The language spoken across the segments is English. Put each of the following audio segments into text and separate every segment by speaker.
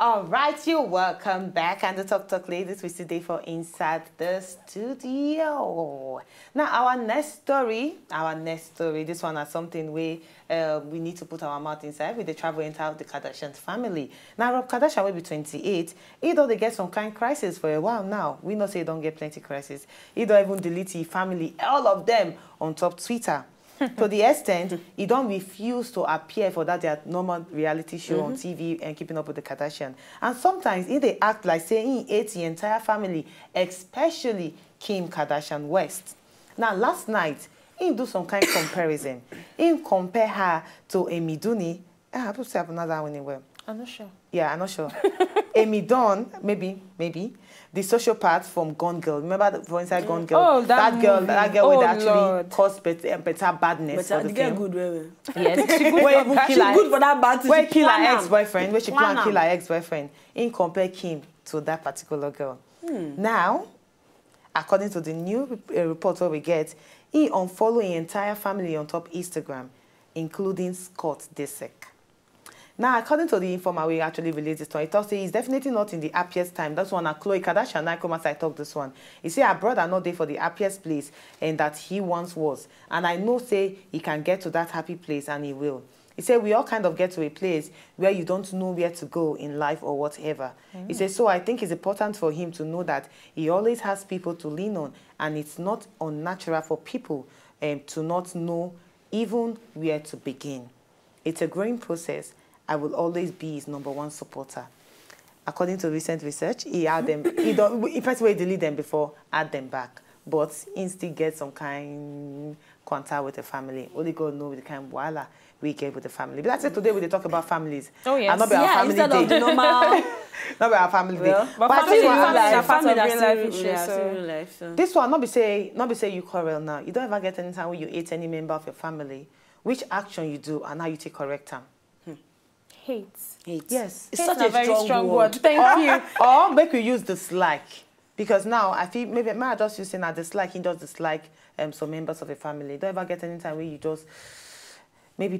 Speaker 1: All right, you're welcome back. And the Talk ladies, we today for Inside the Studio. Now, our next story, this one is something we need to put our mouth inside with the travel into the Kardashian family. Now, Rob Kardashian will be 28. Either they get some kind of crisis for a while now. We know say he don't get plenty crisis. He don't even delete his family, all of them on top Twitter. To the extent, he don't refuse to appear for that their normal reality show on TV and Keeping Up with the Kardashian. And sometimes they act like saying he hates the entire family, especially Kim Kardashian West. Now, last night, he do some kind of comparison. He compare her to Amy Duni. I put another one anywhere.
Speaker 2: I'm not sure.
Speaker 1: Yeah, I'm not sure. Amy Dawn, maybe. The sociopath from Gone Girl. Remember the inside Gone Girl?
Speaker 2: Oh, that girl
Speaker 1: would actually cause better badness for the film.
Speaker 3: Good,
Speaker 1: yes, she
Speaker 3: good for that bad.
Speaker 1: Where kill her ex-boyfriend, where she plan to kill her ex-boyfriend. In compare Kim to that particular girl. Now, according to the new report where we get, he unfollowed the entire family on top Instagram, including Scott Disick. Now, according to the informer, we actually released this story. He talks he's definitely not in the happiest time. That's one Khloe Kardashian. I come as I talk this one. He say her brother not there for the happiest place and that he once was. And I know say he can get to that happy place and he will. He said we all kind of get to a place where you don't know where to go in life or whatever. He said, so I think it's important for him to know that he always has people to lean on and it's not unnatural for people to not know even where to begin. It's a growing process. I will always be his #1 supporter. According to recent research, he had them. He first way delete them before, add them back. But he still get some kind contact with the family. Only God knows the kind of voila we get with the family. But that's it. Today we talk about families.
Speaker 2: Oh yes.
Speaker 1: And not about our family
Speaker 3: instead
Speaker 1: day.
Speaker 3: of the normal.
Speaker 1: Not about our family day.
Speaker 2: But family life.
Speaker 1: This one not be say you quarrel now. You don't ever get any time when you hate any member of your family. Which action you do and how you take correct them.
Speaker 2: Hate.
Speaker 1: Yes.
Speaker 3: It's such a very strong word.
Speaker 2: Thank you.
Speaker 1: Or make we use dislike. Because now I feel maybe I just using a dislike, he just dislike some members of a family. Don't ever get any time where you just maybe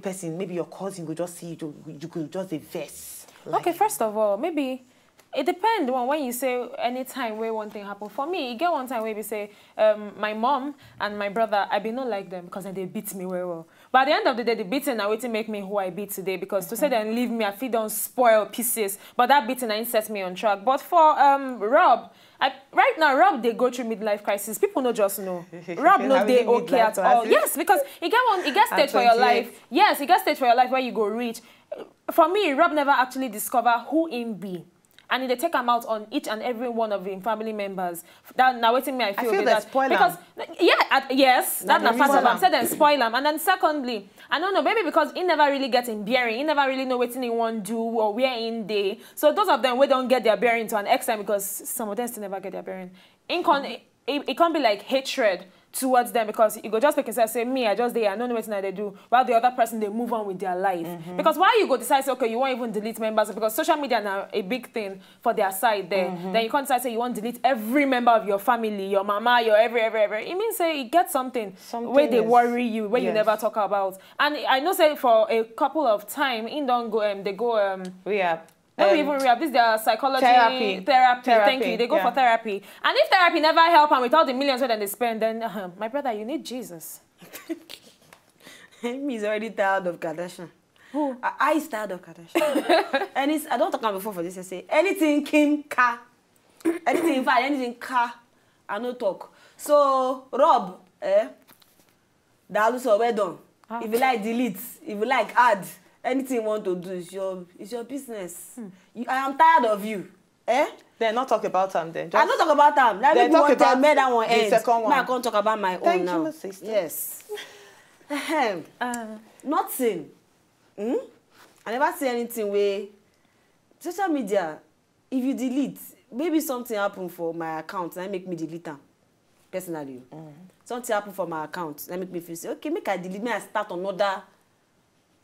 Speaker 1: your cousin will just see you could just verse. Like,
Speaker 2: okay, first of all, maybe it depends on when you say any time where one thing happen. For me, you get one time where we say my mom and my brother, I be not like them because they beat me well. But at the end of the day, the beating now waiting make me who I be today. Because to say then leave me, I feel don't spoil pieces. But that beating ain't set me on track. But for Rob, right now Rob they go through midlife crisis. People no just know. Rob no they okay at all. Yes, because he get stage for your life. Yes, he get stage for your life where you go reach. For me, Rob never actually discover who him be. And they take him out on each and every one of his family members. That now waiting me, I feel that
Speaker 1: spoil
Speaker 2: because yes, that's not part of him. Said then spoil him. And then secondly, I don't know, maybe because he never really get in bearing, he never really know what he want do or where in day. So those of them we don't get their bearing to an extent because some of them still never get their bearing. It can't be like hatred towards them because you go just pick yourself say me I just there I don't know what they do while the other person they move on with their life because why you go decide say, okay you won't even delete members because social media now a big thing for their side there then you can't decide say you want to delete every member of your family your mama your every it means say you get something where they worry you where you never talk about and I know say for a couple of time in don't go they go
Speaker 1: rehab.
Speaker 2: Not even rehab, this is their psychology, therapy. Thank you. They go for therapy. And if therapy never help and with all the millions that they spend, then, my brother, you need Jesus.
Speaker 3: He's already tired of Kardashian.
Speaker 2: Who?
Speaker 3: I tired of Kardashian. And I don't talk about before for this, I say, anything Kim, Ka. Anything, in fact, anything Ka, I no talk. So, Rob, that also well done. If you like delete, if you like add, anything you want to do is your business. I am tired of you.
Speaker 1: They're not talk about them then.
Speaker 3: I don't talk about them. Let me talk about that one end.
Speaker 1: Second one.
Speaker 3: Now I can't talk about my own now.
Speaker 1: Thank you, my sister.
Speaker 3: Yes. Nothing. I never see anything where social media, if you delete, maybe something happen for my account and make me delete them. Personally. Something happen for my account and make me feel say, okay, make I delete me, I start another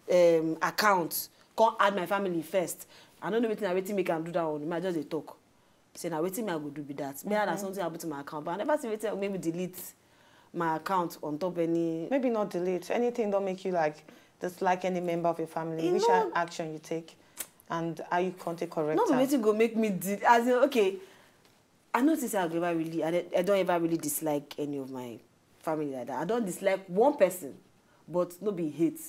Speaker 3: account, can't add my family first. I don't know what I waiting make and do that one. I just talk. Say now waiting me I go do be that. Maybe that something happen to my account, but I never see waiting maybe delete my account on top any.
Speaker 1: Maybe not delete anything. Don't make you like dislike any member of your family. Which action you take? and how you can't correct
Speaker 3: No,
Speaker 1: am.
Speaker 3: wetin go make me as in, okay. I notice I don't ever really dislike any of my family like that. I don't dislike one person, but no be hate,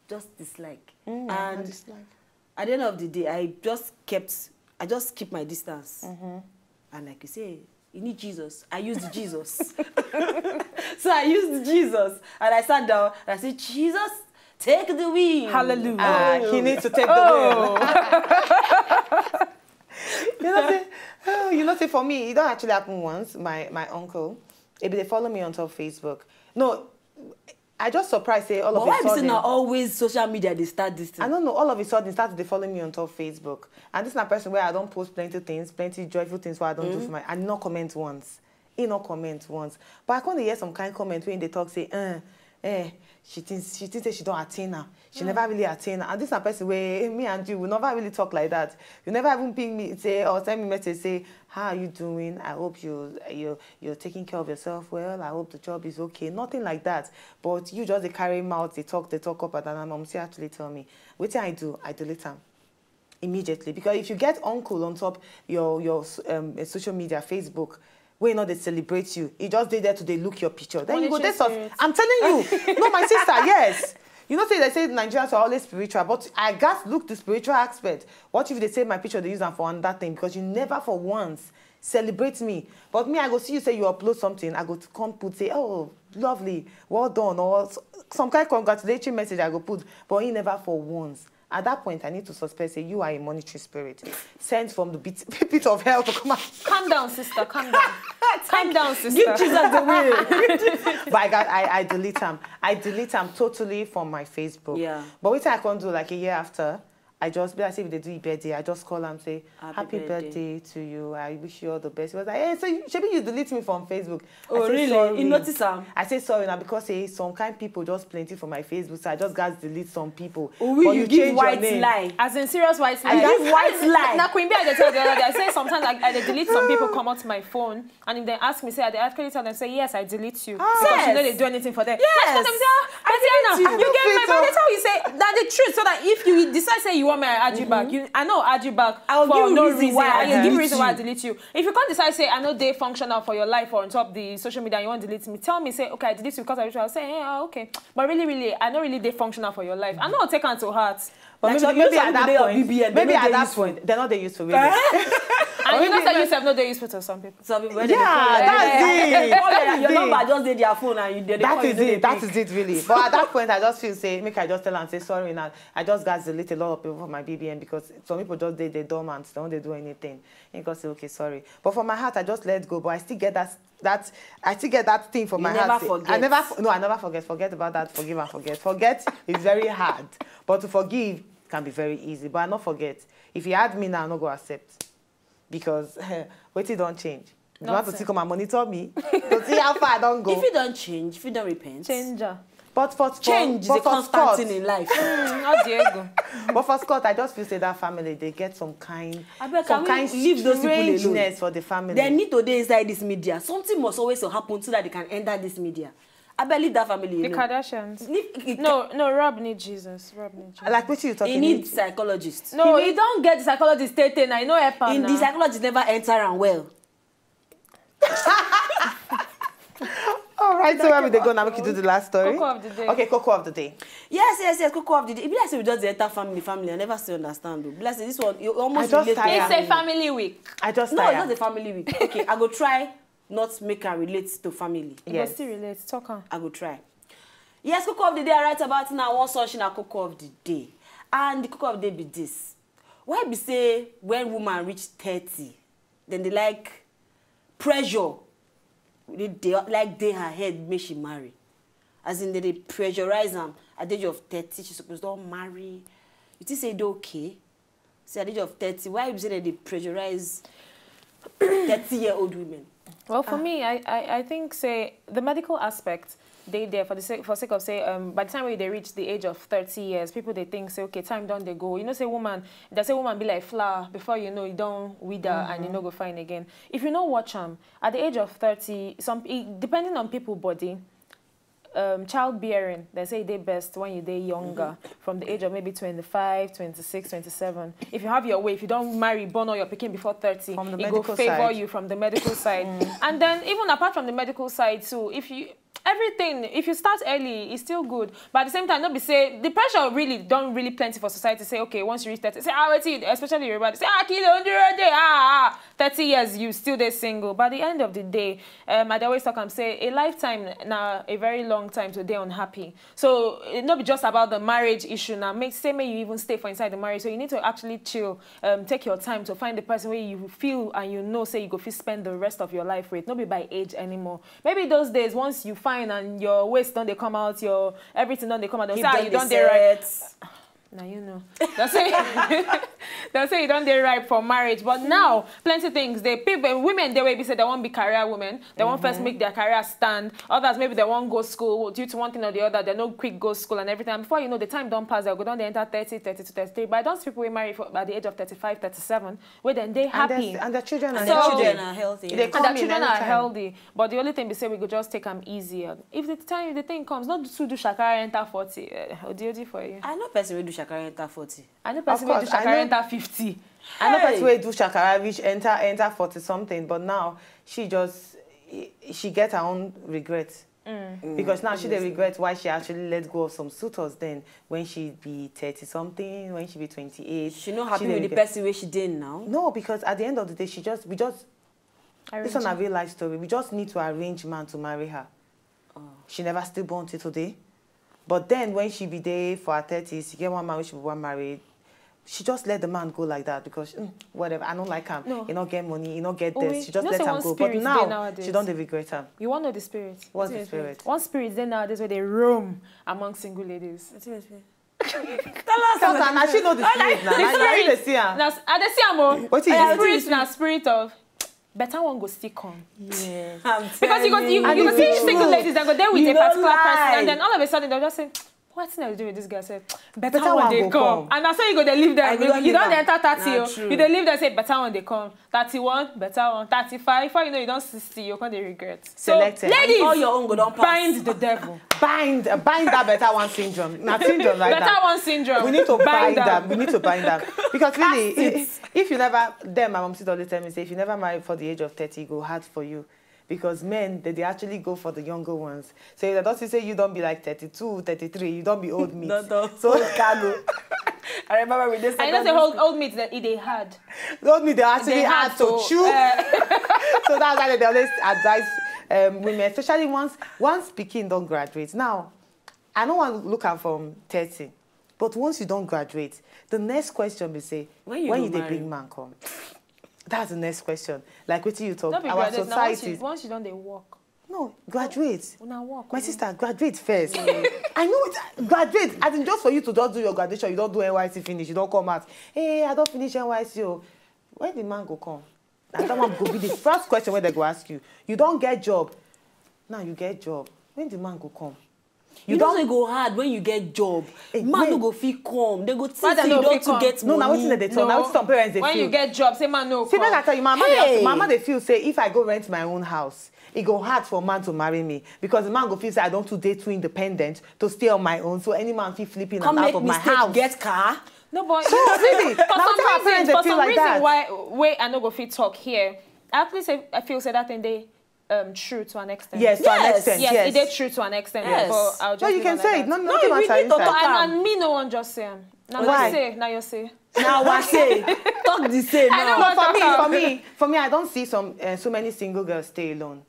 Speaker 3: just dislike. And at the end of the day, I just keep my distance. And like you say, you need Jesus. I used Jesus. So I used Jesus, and I sat down and I said, Jesus, take the wheel.
Speaker 2: Hallelujah.
Speaker 1: He needs to take the wheel. You know, say for me, it don't actually happen once. My uncle, maybe they follow me on top Facebook. No, I just surprised say all of a sudden.
Speaker 3: Why is it not always social media they start this thing?
Speaker 1: I don't know. All of a sudden, started they follow me on top Facebook, and this is a person where I don't post plenty joyful things. What I don't do for my. I did not comment once. He not comment once. But I can't hear some kind comment when they talk say, she thinks she don't attain her. She never really attain her. And this is a person where me and you will never really talk like that. You never even ping me say or send me message say, how are you doing? I hope you're taking care of yourself well. I hope the job is okay. Nothing like that. But you just they carry mouth, they talk up, and then mom actually tell me, what I do? I delete them immediately. Because if you get uncle on top your social media, Facebook, where not they celebrate you, he just did there to they look your picture. Then you go there. I'm telling you, no, my sister, yes. You know, they say Nigerians are always spiritual, but I got look the spiritual aspect. What if they say my picture they use them for another thing? Because you never for once celebrate me. But me, I go see you say you upload something, I go to come put say, oh, lovely, well done, or some kind of congratulatory message I go put, but he never for once. At that point, I need to suspect, say, you are a monetary spirit sent from the pit of hell to come out.
Speaker 2: Calm down, sister, calm down. Calm down, sister.
Speaker 3: Give Jesus the way.
Speaker 1: But I delete them. I delete them totally from my Facebook.
Speaker 3: Yeah.
Speaker 1: But what I can't do, like a year after, I just, like say if they do a birthday, I just call them say, happy birthday to you. I wish you all the best. He was like, hey, so maybe you delete me from Facebook.
Speaker 3: Oh, really?
Speaker 1: Sorry.
Speaker 3: You notice them?
Speaker 1: I say sorry now because say some kind people just plenty for my Facebook, so I just got delete some people.
Speaker 3: Oh,
Speaker 1: but
Speaker 3: you give white lie.
Speaker 2: As in serious white lie.
Speaker 3: I give white lie.
Speaker 2: Now Queen Bee, I tell the other day, I say sometimes I delete some people come out to my phone, and if they ask me, say I actually tell them, say yes, I delete you. Because you know they do anything for them.
Speaker 3: Yes.
Speaker 2: I tell them, say, Tatiana, you gave my money. That's how you say that the truth, so that if you decide say you want me, I add you back. I know I add you back
Speaker 3: I'll
Speaker 2: for
Speaker 3: give
Speaker 2: no
Speaker 3: reason
Speaker 2: reason.
Speaker 3: why I
Speaker 2: Give
Speaker 3: delete
Speaker 2: reason why I
Speaker 3: you.
Speaker 2: delete you. If you can't decide say I know they functional for your life or on top the social media and you want to delete me, tell me say okay I delete you because I wish I'll say hey okay. But really I know really they functional for your life. I know I'll take on to heart.
Speaker 1: But
Speaker 3: Like,
Speaker 1: maybe
Speaker 3: at that point,
Speaker 1: maybe at that point, they're not they used to really.
Speaker 2: And you know that you have no day useful to some people.
Speaker 3: Some people,
Speaker 1: that's
Speaker 3: your number just did their phone and you
Speaker 1: that is it really. But at that point I just feel say make I just tell and say sorry now. I just got delete a lot of people from my BBM because some people just they dormant, they don't do anything. And you say okay sorry. But for my heart I just let go. But I still get that thing for my heart. I never forget. Forget about that. Forgive and forget. Forget is very hard. But to forgive can be very easy. But I not forget. If you add me now, I'm not going to accept. Because waiting don't change. You want to see come and monitor me to see how far I don't go.
Speaker 3: If you don't change, if you don't repent,
Speaker 2: Changer.
Speaker 1: But for
Speaker 3: change is a constant thing in life.
Speaker 2: How Diego?
Speaker 1: But for Scott, I just feel say that family they get some kind
Speaker 3: leave those people alone?
Speaker 1: strangeness for the family.
Speaker 3: They need to be inside this media. Something must always happen so that they can enter this media. I believe that family.
Speaker 2: The Kardashians. No, Rob needs Jesus.
Speaker 1: Like what you talking?
Speaker 3: He needs psychologists.
Speaker 2: No, he don't get the psychologist stating. I know
Speaker 3: The psychologist never enter and well.
Speaker 1: All right, so where will they go now? We can do the last story.
Speaker 2: Cocoa of the day.
Speaker 1: Okay, cocoa of the day.
Speaker 3: Yes. Cocoa of the day. If you say we just enter family, I never still understand. Bless this one. You almost relate.
Speaker 2: It's a family week.
Speaker 1: It's
Speaker 3: not a family week. Okay, I go try not make her relate to family.
Speaker 2: Yes. But still relate. Talk on.
Speaker 3: I go try. Yes, cocoa of the day. I write about now. One such in a cocoa of the day, and the cocoa of the day be this. Why be say when woman reach 30, then they like pressure. They like day her head make she marry. As in they pressurize them at the age of 30, she's supposed to marry. You think say it's okay? Say at the age of 30, why you say that they pressurize 30-year-old women?
Speaker 2: Well, for me, I think say the medical aspect they there for sake of say by the time when they reach the age of 30 years, people they think say okay time done they go. You know say woman be like flower before you know you don't wither and you know go fine again. If you know watch at the age of 30, depending on people body, childbearing, they say they best when you're younger, from the age of maybe 25, 26, 27. If you have your way, if you don't marry, born or your picking before 30, it will favor you from the medical side. And then even apart from the medical side too, if you start early, it's still good. But at the same time, don't be say the pressure really don't really plenty for society. Say, okay, once you reach 30, say, especially everybody say, 30 years, you still there single. But at the end of the day, I always talk and say, a lifetime now, a very long time to stay unhappy. So it not be just about the marriage issue now. May you even stay for inside the marriage. So you need to actually chill, take your time to find the person where you feel and you know, say you go spend the rest of your life with. Not be by age anymore. Maybe those days, once you find and your waist don't they come out, your everything don't they come out, they'll say, you don't they right. Now you know. They'll say you don't they right for marriage. But now, plenty of things. Women, they will be said they won't be career women. They won't first make their career stand. Others, maybe they won't go school due to one thing or the other. They no quick go school and everything. And before you know, the time don't pass. They'll go down, they enter 30, 32, 33. But I don't see people marry by the age of 35, 37, where then they happy.
Speaker 1: And their children are
Speaker 3: healthy.
Speaker 1: Their children are
Speaker 2: healthy. But the only thing we say, we could just take them easier. If the thing comes, not to do shakara enter 40. OD for you.
Speaker 3: I know person will do shakara enter 40.
Speaker 2: I know person will do shakara enter 50.
Speaker 1: I know person will do shakara which enter 40 something, but now she gets her own regrets. Because now she they regret why she actually let go of some suitors then when she be 30 something, when she be 28.
Speaker 3: She not happy with the person where she did now?
Speaker 1: No, because at the end of the day this is a real life story. We just need to arrange man to marry her. She never stillborn till today. But then when she be there for her 30s, she get one man which she was married. She just let the man go like that because whatever, I don't like him. No. You don't get money, you don't get this. She just let him go. But now she don't regret him.
Speaker 2: You want to know the spirit?
Speaker 1: What's the spirit?
Speaker 2: One spirit then nowadays where they roam among single ladies.
Speaker 3: What's the spirit?
Speaker 1: Tell her, now she know the spirit now. I dey see her.
Speaker 2: What is the spirit? Now spirit of better one go still come.
Speaker 1: Yes.
Speaker 2: Because you go see single ladies that go there with a particular person, and then all of a sudden they'll just say, what's not to do with this guy? I said, better one they come. And that's how you go they live there. You don't enter 30. You they live there say better one they come. 31, better one. 35. Before you know you don't 60, you can't regret.
Speaker 1: Selected.
Speaker 2: So, ladies,
Speaker 3: all your own go don't pass.
Speaker 2: Bind the devil.
Speaker 1: bind that better one syndrome. Not syndrome like
Speaker 2: better
Speaker 1: that.
Speaker 2: One syndrome.
Speaker 1: We need to bind them. We need to bind them. Because really, if you never, my mom said all the time, say if you never marry for the age of 30, it go hard for you. Because men, they actually go for the younger ones. So that doesn't say you don't be like 32, 33, you don't be old meat.
Speaker 3: No.
Speaker 1: So cargo.
Speaker 3: I remember with this.
Speaker 2: I know the old meat that they had.
Speaker 1: Old meat, they actually had to chew. So that's why they always advise women, especially once Pekin don't graduate. Now, I don't want to look at from 30, but once you don't graduate, the next question will say, when you they bring man come? That's the next question. Like what you talk, our society.
Speaker 2: Once you don't, they walk.
Speaker 1: No, graduate.
Speaker 2: Walk,
Speaker 1: my sister, graduate first. I know it. Graduate. I think just for you to just do your graduation, you don't do NYC finish, you don't come out. Hey, I don't finish NYC. When the man go come? And that one go be the first question where they go ask you. You don't get job. Now you get job. When the man go come?
Speaker 3: You don't go hard when you get job. Man no go feel calm. They go think you don't to get money.
Speaker 1: No, now what's they talk? Now what's some parents they
Speaker 2: when
Speaker 1: feel?
Speaker 2: You get job, say man no.
Speaker 1: See, I tell you, mama they feel say if I go rent my own house, it go hard for a man to marry me because the man go feel say I don't today too independent to stay on my own. So any man feel flipping out of my house.
Speaker 3: Get car.
Speaker 2: No, but
Speaker 1: so really, for some reason,
Speaker 2: why I no go fit talk here. I feel say that thing they. True to an extent.
Speaker 1: Yes, to an extent.
Speaker 2: Yes, it is true to an extent.
Speaker 1: Yes.
Speaker 2: I'll just
Speaker 1: no, you can say it. No,
Speaker 2: and me no one just say. Now you say.
Speaker 3: Now what say? Talk the same.
Speaker 1: For me, I don't see so many single girls stay alone.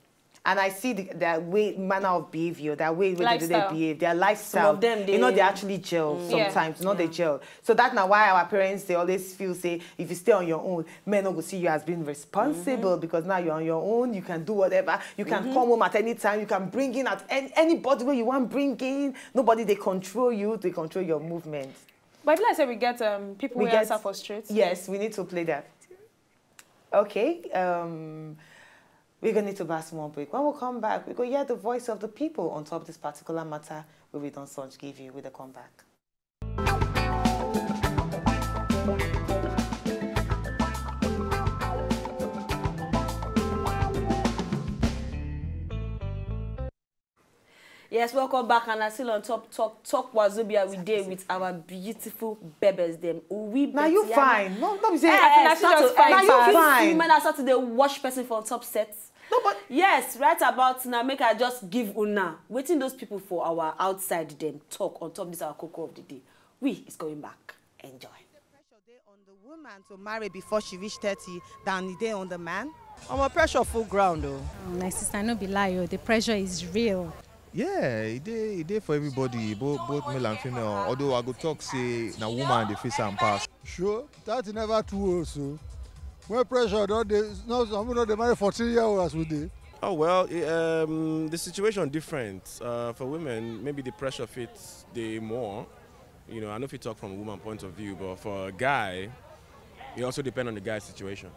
Speaker 1: And I see their manner of behavior, their way they behave, their lifestyle. Some of them, they actually gel sometimes. They gel. So that's now why our parents, they always feel, say, if you stay on your own, men don't go see you as being responsible because now you're on your own, you can do whatever. You can come home at any time. You can bring in at anybody where you want bring in. Nobody, they control you. They control your movement.
Speaker 2: But like I said, we get people who answer for straight.
Speaker 1: Yes, we need to play that. Okay. We're going to need to buy some more break. When we come back, we're going to hear the voice of the people on top of this particular matter where we don't such give you with a comeback.
Speaker 3: Yes, welcome back, and I still on top talk Wazobia we day with our beautiful bebes them.
Speaker 1: Now you fine. No, be say
Speaker 3: now
Speaker 1: you fine.
Speaker 3: Women are starting to wash person for top sets.
Speaker 1: No, but
Speaker 3: yes, right about now, make I just give una waiting those people for our outside them talk on top this our cocoa of the day. We is going back. Enjoy.
Speaker 4: The pressure day on the woman to marry before she reach 30 than the day on the man.
Speaker 5: I'm a pressure full ground though.
Speaker 6: My sister, no be lie, the pressure is real.
Speaker 7: Yeah, it did for everybody, both male and female. Although I go talk say na woman they face and pass.
Speaker 8: Sure, that never too also. When pressure don't they no some people they marry 14-year-olds as we did.
Speaker 9: Oh well, the situation different. For women, maybe the pressure fits the more. You know, I know if you talk from a woman point of view, but for a guy, it also depends on the guy's situation.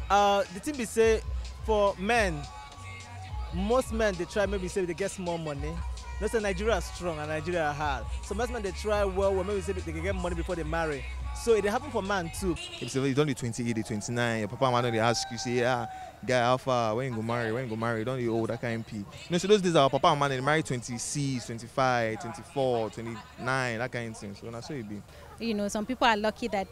Speaker 5: The thing be say for men, most men they try maybe say they get small money. No say Nigeria is strong and Nigeria are hard. So most men they try well maybe say they can get money before they marry. So it happen for man too.
Speaker 7: If you don't do 28, 29, your papa and mama they ask you say, guy how far, when you go marry, don't you old that kind of P. You know, so those days our papa and mama they marry 26, 25, 24, 29, that kind of thing. So that's how it be.
Speaker 6: You know, some people are lucky that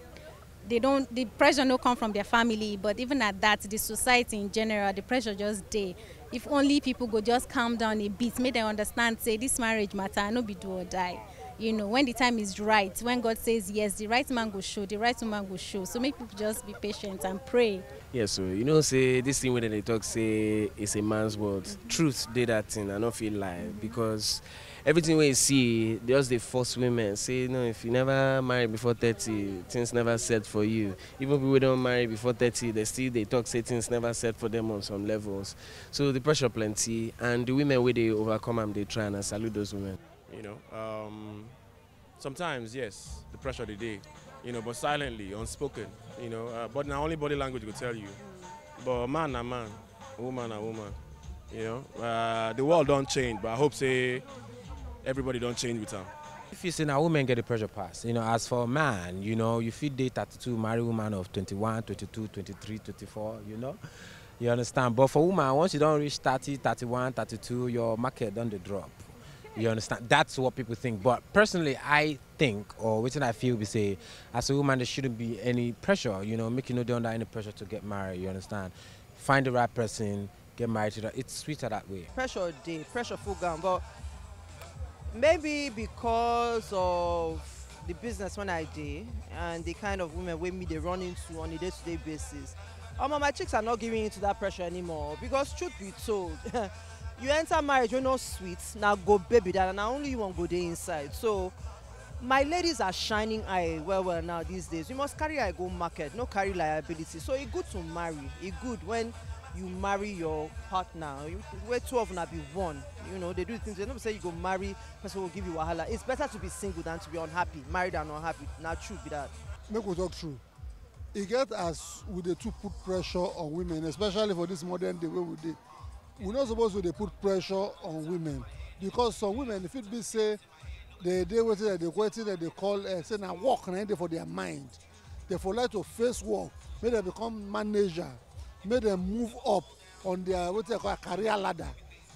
Speaker 6: the pressure no come from their family, but even at that, the society in general, the pressure just there. If only people go just calm down a bit, make them understand, say this marriage matter, no be do or die. You know, when the time is right, when God says yes, the right man will show, the right woman will show. So make people just be patient and pray.
Speaker 10: Yeah, so you know, say this thing when they talk, say it's a man's world. Truth did that thing, I don't feel like because everything we see, just they force women. Say, no, if you never marry before 30, things never set for you. Even people who don't marry before 30, they talk, say things never set for them on some levels. So the pressure plenty, and the women where they overcome them, they try, and I salute those women.
Speaker 9: You know, sometimes yes, the pressure they day, you know, but silently, unspoken. You know, but now only body language will tell you. But man, a man, woman, a woman. You know, the world don't change, but I hope say everybody don't change with them.
Speaker 11: If you say now women get the pressure pass, you know, as for a man, you know, you fit date 32, marry woman of 21, 22, 23, 24, you know. You understand? But for woman, once you don't reach 30, 31, 32, your market don't drop. You understand? That's what people think. But personally, I think, or what I feel, we say, as a woman, there shouldn't be any pressure, you know, make you know they're under any pressure to get married, you understand? Find the right person, get married to that. It's sweeter that way.
Speaker 5: Pressure day, pressure full ground, but maybe because of the business when I did and the kind of women with me they run into on a day-to-day basis, my chicks are not giving into that pressure anymore because truth be told, you enter marriage, you're not sweet, now go baby that, and now only you won't go there inside. So my ladies are shining eye well now these days. You must carry eye go market, no carry liability. So it's good to marry. It's good when you marry your partner. Where two of them be one. You know, they do things. They don't say you go marry, person will give you wahala. It's better to be single than to be unhappy. Married and unhappy. Not true be that.
Speaker 8: Make we talk true. It get as with the two put pressure on women, especially for this modern day where we did. We're not supposed to put pressure on women because some women, if it be say they waiting that they call say now work and for their mind, they for like to face work, may they become manager, may them move up on their what they call a career ladder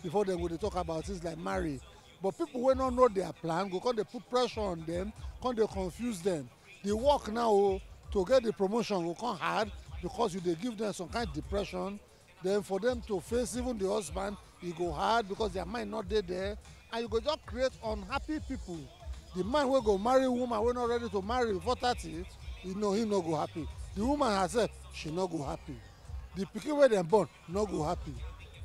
Speaker 8: before they go to talk about things like marry. But people who don't know their plan, go come they put pressure on them, come they confuse them. They work now to get the promotion will come hard because they give them some kind of depression. Then for them to face even the husband, it go hard because their mind not there. And you go just create unhappy people. The man will go marry a woman we're not ready to marry before 30, you know he not go happy. The woman herself, she not go happy. The pikin where they born, not go happy.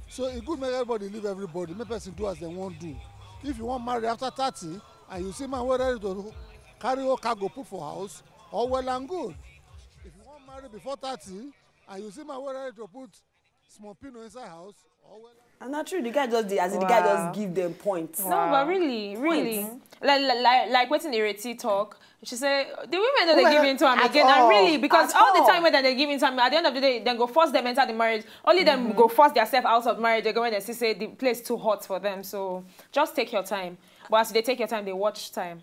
Speaker 8: So it good make everybody leave everybody, make person do as they want to do. If you want marry after 30, and you see man we're ready to carry your cargo put for house, all well and good. If you want marry before 30, and you see man we're ready to put small pino inside house, all well.
Speaker 3: And not true, the guy just did, as in the guy just give them points.
Speaker 2: Wow. No, but really, like waiting the Reti talk, she said the women that they give into him again, and really because all the time when they give into him, at the end of the day, then go force them enter the marriage. Only them go force themselves out of marriage. They go when they say the place too hot for them. So just take your time. But as they take your time, they watch time.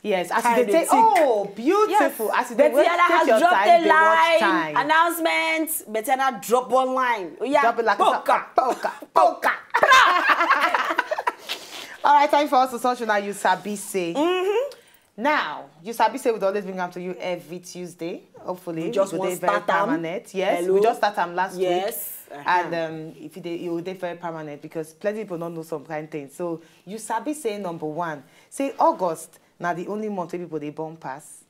Speaker 1: Yes, as they take. Oh, beautiful. Yes. As they take your
Speaker 3: dropped
Speaker 1: time,
Speaker 3: a
Speaker 1: they watch
Speaker 3: line.
Speaker 1: time.
Speaker 3: Announcement. Betiana drop one line. Oh, yeah.
Speaker 1: Drop it like
Speaker 3: poka.
Speaker 1: poka. All right, time for us to touch on our You Sabi Say. Now, You Sabi Say would always bring them to you every Tuesday. Hopefully,
Speaker 3: we just want
Speaker 1: very permanent. Yes,
Speaker 3: hello.
Speaker 1: we just start them last week.
Speaker 3: Yes.
Speaker 1: And if it will be very permanent because plenty people don't know some kind of things. So You Sabi Say number 1. Say August. Now the only month where people they born pass.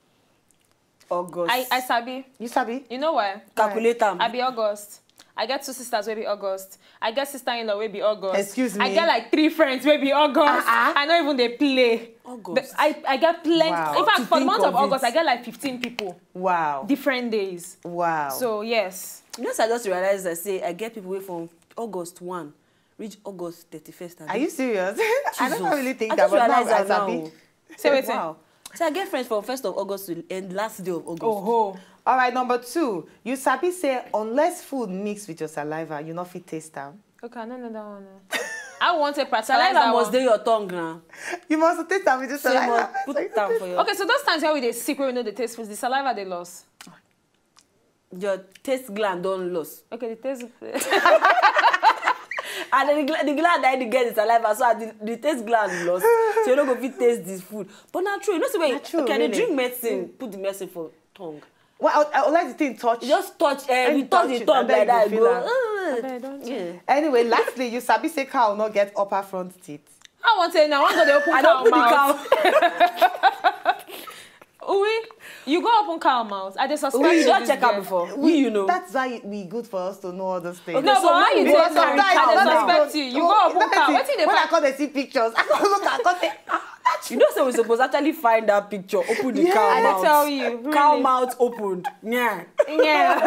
Speaker 3: August.
Speaker 2: I sabi.
Speaker 1: You sabi?
Speaker 2: You know why?
Speaker 3: Calculate them.
Speaker 2: I be August. I get 2 sisters will be August. I get sister-in-law will be August.
Speaker 1: Excuse me.
Speaker 2: I get like 3 friends will be August. I know even they play.
Speaker 3: August.
Speaker 2: I get plenty.
Speaker 1: Wow.
Speaker 2: In fact, for the month of
Speaker 3: it.
Speaker 2: August, I get like 15 people.
Speaker 1: Wow.
Speaker 2: Different days.
Speaker 1: Wow.
Speaker 2: So yes.
Speaker 3: You know, I just realized I say I get people away from August 1, reach August 31st.
Speaker 1: Are you serious? I don't really think
Speaker 3: I
Speaker 1: that,
Speaker 3: just
Speaker 1: but now
Speaker 3: realized
Speaker 1: I
Speaker 3: that
Speaker 1: sabi.
Speaker 3: now.
Speaker 2: So wait.
Speaker 3: Wow. So I get friends from 1st of August to end last day of August.
Speaker 2: Oh.
Speaker 1: All right, number 2. You sabi say unless food mix with your saliva, you not fit taste them.
Speaker 2: Okay, I don't know that one. I want a practice.
Speaker 3: Saliva must do your tongue now.
Speaker 1: You must taste them with your
Speaker 3: So you
Speaker 1: saliva.
Speaker 3: must put it down for your...
Speaker 2: Okay, so those times where we they sick, where we know the taste foods, the saliva they lost.
Speaker 3: Your taste gland don't lose.
Speaker 2: Okay, the taste.
Speaker 3: And then the gland that get the saliva, so the taste gland lost. So you don't go fit taste this food. But not true. You know, so when okay, they drink medicine, put the medicine for tongue.
Speaker 1: Well, I would like the thing touch.
Speaker 3: You just touch, we touch the tongue like that. Yeah.
Speaker 1: Anyway, lastly, you sabi say cow will not get upper front teeth.
Speaker 2: I want to now. I want to open
Speaker 3: I
Speaker 2: cow
Speaker 3: don't
Speaker 2: mouth.
Speaker 3: put the cow.
Speaker 2: Uwe, you go open cow mouth. I just suspect
Speaker 3: You don't
Speaker 2: this
Speaker 3: check
Speaker 2: girl.
Speaker 3: out before. You know.
Speaker 1: That's why it be good for us to know all those things.
Speaker 3: Okay,
Speaker 2: No,
Speaker 3: so
Speaker 2: but why
Speaker 3: when
Speaker 2: you
Speaker 3: you
Speaker 2: take
Speaker 3: go
Speaker 2: carry
Speaker 3: carry
Speaker 2: cow? I
Speaker 3: cow
Speaker 2: just
Speaker 3: now,
Speaker 2: suspect you. You go open cow. What
Speaker 1: When I come and see pictures, I come look at say,
Speaker 3: You know, so we're supposed to actually find that picture, open the cow
Speaker 2: I
Speaker 3: mouth.
Speaker 2: tell you, really.
Speaker 3: Cow mouth opened. Yeah.
Speaker 2: Yeah.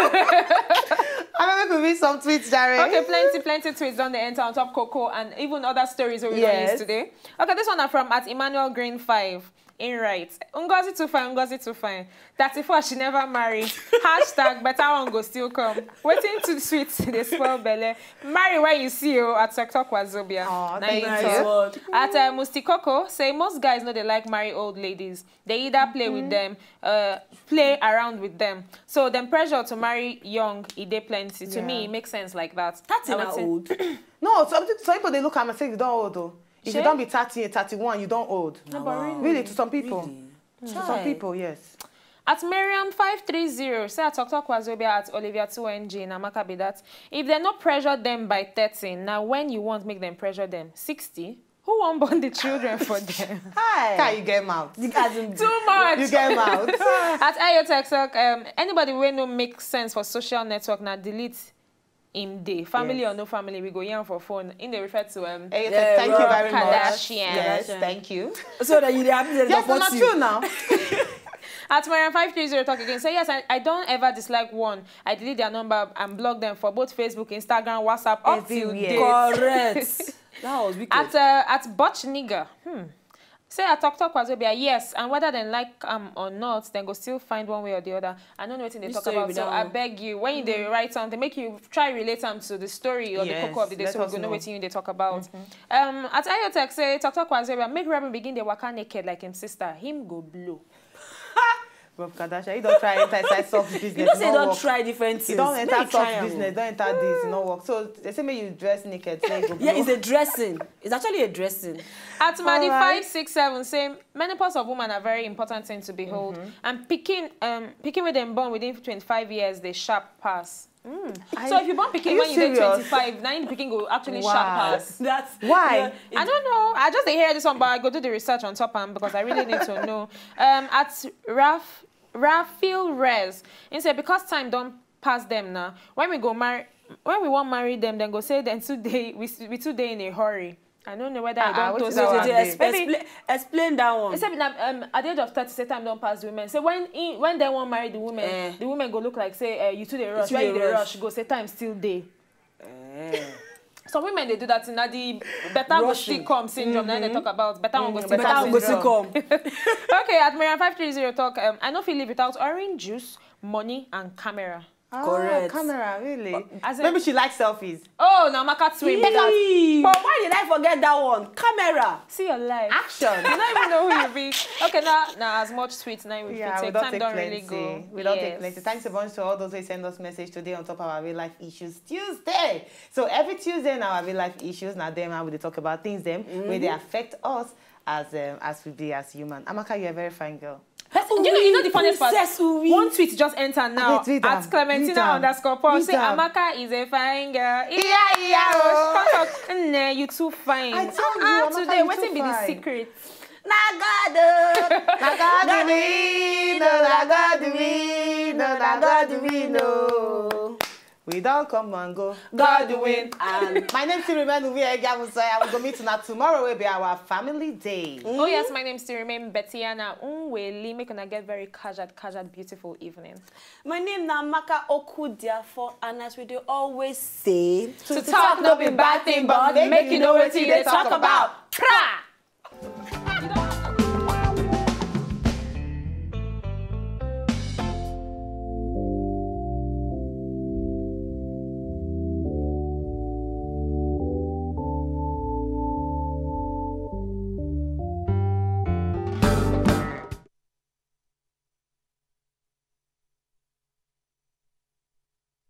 Speaker 1: I remember read some tweets, Jerry.
Speaker 2: Okay, plenty tweets on the enter on top Coco and even other stories that we don't use today. Okay, this one are from at Emmanuel Green 5. In right. Ngozi too fine. 34, she never marry. Hashtag better one go still come. Waiting to sweet, they spoil belly. Marry when you see you at TikTok Wazobia.
Speaker 1: Oh,
Speaker 2: thank
Speaker 1: you.
Speaker 2: At Musti Coco, say most guys know they like marry old ladies. They either play with them, play around with them. So then pressure to marry young, they plenty. To me, it makes sense like that.
Speaker 3: That's not old.
Speaker 1: No, some people they look at me and say you don't old though. If you don't be 30 and 31, you don't old.
Speaker 2: No, but
Speaker 1: really, to some people.
Speaker 3: Really?
Speaker 1: To some people, yes.
Speaker 2: At Miriam 530, say at TokTok Wazobia at Olivia 2NG, Namaka be that. If they not pressure them by 13, now when you want make them pressure them 60, who won't born the children for them?
Speaker 3: Hi.
Speaker 1: Can you get them out?
Speaker 2: Too much.
Speaker 1: You get them out.
Speaker 2: At Ayotek, anybody wey no make sense for social network now delete him day. Family or no family, we go yarn for phone. In they refer to
Speaker 1: thank you very much.
Speaker 2: Kardashian.
Speaker 1: Yes, thank you.
Speaker 3: So that you're happy that
Speaker 1: Yes, not true now.
Speaker 2: At Mariam 530 talk again. Say yes, I don't ever dislike one. I delete their number and block them for both Facebook, Instagram, WhatsApp, up till date.
Speaker 3: Correct. That was wicked.
Speaker 2: At Butch Nigger. Say at TokTok Wazobia, yes, and whether they like or not, then go still find one way or the other. I don't know what they talk about, so I beg you, when they write something, make you try relate them to the story or the cocoa of the day, so we go know what they talk about. At Ayotek, say TokTok Wazobia, make Robin begin the waka naked like him sister, him go blow.
Speaker 1: Rob Kardashian, you don't try enter inside soft business.
Speaker 3: You don't say don't try different things.
Speaker 1: You don't enter soft business, don't enter this, it not work. So they say make you dress naked, say you go blow.
Speaker 3: Yeah, it's a dressing. It's actually a dressing.
Speaker 2: At Madi 567, say menopause of women are very important thing to behold. And picking with them born within 25 years, they sharp pass. So if you born picking when you're 25, now the picking go actually sharp pass.
Speaker 3: That's
Speaker 1: why?
Speaker 2: I don't know. I just hear this one, but I go do the research on top of because I really need to know. At Raphael Rez, he said because time don't pass them now. When we want marry them, then go say then today we today in a hurry. I don't know whether I don't
Speaker 3: explain that one.
Speaker 2: Except at the age of 30, say time don't pass the women. So when they want marry the women go look like say you two they rush. Why you they rush? Go say time still day. Some women they do that in the better go still come syndrome. Then they talk about better one go still come. Okay, at Mariam 530 talk. I know if you live without orange juice, money and camera.
Speaker 3: Correct.
Speaker 1: Camera, really?
Speaker 2: As in-
Speaker 1: Maybe she likes selfies.
Speaker 2: Oh, now Amaka twin.
Speaker 3: But why did I forget that one? Camera.
Speaker 2: See your life.
Speaker 1: Action.
Speaker 2: You don't even know who you be. Okay, now as much tweets now we
Speaker 1: Yeah, we
Speaker 2: take.
Speaker 1: don't
Speaker 2: Time
Speaker 1: take
Speaker 2: don't
Speaker 1: plenty.
Speaker 2: really go.
Speaker 1: We don't take plenty. Thanks a bunch to all those who send us message today on top of our real life issues Tuesday. So every Tuesday now our real life issues now them how we talk about things them where they affect us as we be as human. Amaka, you're a very fine girl.
Speaker 2: You know the funniest part?
Speaker 3: Princess Uwi.
Speaker 2: One tweet just entered now
Speaker 1: Okay, read
Speaker 2: at
Speaker 1: them.
Speaker 2: Clementina_Paul. Say
Speaker 1: them.
Speaker 2: Amaka is a fine girl.
Speaker 1: oh.
Speaker 2: Shut up. Nah, you too fine.
Speaker 1: I told you, Amaka,
Speaker 2: today,
Speaker 1: you
Speaker 2: what's
Speaker 1: too
Speaker 2: be the
Speaker 1: fine.
Speaker 2: secret?
Speaker 1: No. We don't come and go.
Speaker 3: God win. And
Speaker 1: My name still remains Uviega Musaya. We'll go meet tonight. Tomorrow will be our family day.
Speaker 2: Oh yes, my name still remains Bettiana Unweli. Make una get very kajad, beautiful evening.
Speaker 3: my name na Maka Okudia for, and as we do always say,
Speaker 2: To talk no be bad thing, but make you know what they talk about. Pra!